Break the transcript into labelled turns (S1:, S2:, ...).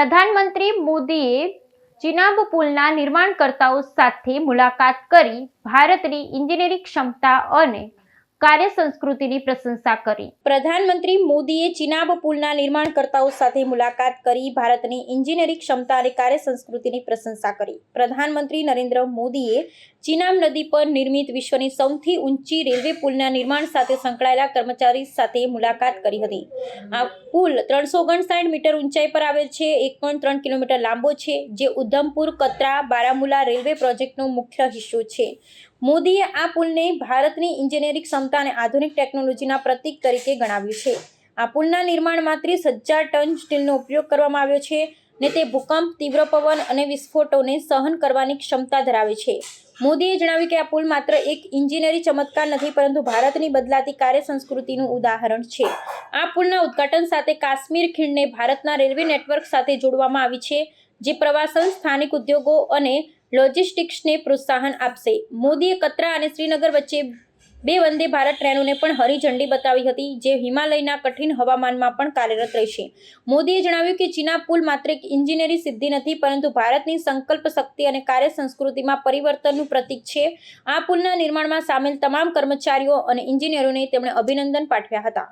S1: પ્રધાનમંત્રી મોદીએ ચિનાબ પુલના નિર્માણકર્તાઓ સાથે મુલાકાત કરી ભારતની ઇન્જિનિયરિંગ ક્ષમતા અને કાર્યસંસ્કૃતિની પ્રશંસા કરી। પ્રધાનમંત્રી મોદીએ ચિનાબ પુલના નિર્માણકર્તાઓ સાથે મુલાકાત કરી ભારતની ઇન્જિનિયરિંગ ક્ષમતા અને કાર્યસંસ્કૃતિની પ્રશંસા કરી। પ્રધાનમંત્રી નરેન્દ્ર મોદીએ ચિનાબ નદી પર નિર્મિત વિશ્વની સૌથી ઊંચી રેલવે પુલના નિર્માણ સાથે સંકળાયેલા કર્મચારી સાથે મુલાકાત કરી હતી। આ પુલ 359 મીટર ઊંચાઈ પર આવેલ છે, 1.3 કિલોમીટર લાંબો છે, જે ઉધમપુર કતરા બારામુલા રેલવે પ્રોજેક્ટનો મુખ્ય હિસ્સો છે। મોદીએ આ પુલને ભારતની ઇન્જિનિયરિંગ ક્ષમતા અને આધુનિક ટેકનોલોજીના પ્રતીક તરીકે ગણાવ્યું છે। આ પુલના નિર્માણમાં 30,000 ટન સ્ટીલનો ઉપયોગ કરવામાં આવ્યો છે ને તે ભૂકંપ, તીવ્ર પવન અને વિસ્ફોટોને સહન કરવાની ક્ષમતા ધરાવે છે। મોદીએ જણાવ્યું કે આ પુલ માત્ર એક ઇન્જિનિયરિંગ ચમત્કાર નથી, પરંતુ ભારતની બદલાતી કાર્યસંસ્કૃતિનું ઉદાહરણ છે। આ પુલના ઉદ્ઘાટન સાથે કાશ્મીર ખીણને ભારતના રેલવે નેટવર્ક સાથે જોડવામાં આવી છે, જે પ્રવાસન, સ્થાનિક ઉદ્યોગો અને લોજિસ્ટિક્સને પ્રોત્સાહન આપશે। મોદીએ કતરા અને શ્રીનગર વચ્ચે 2 વંદે ભારત ટ્રેનોને પણ હરી ઝંડી બતાવી હતી, જે હિમાલયના કઠિન હવામાનમાં પણ કાર્યરત રહેશે। મોદીએ જણાવ્યું કે ચિનાબ પુલ માત્ર એક ઇન્જિનિયરિંગ સિદ્ધિ નથી, પરંતુ ભારતની સંકલ્પ શક્તિ અને કાર્ય સંસ્કૃતિમાં પરિવર્તનનું પ્રતીક છે। આ પુલના નિર્માણમાં સામેલ તમામ કર્મચારીઓ અને ઇજનેરોને તેમણે અભિનંદન પાઠવ્યા હતા।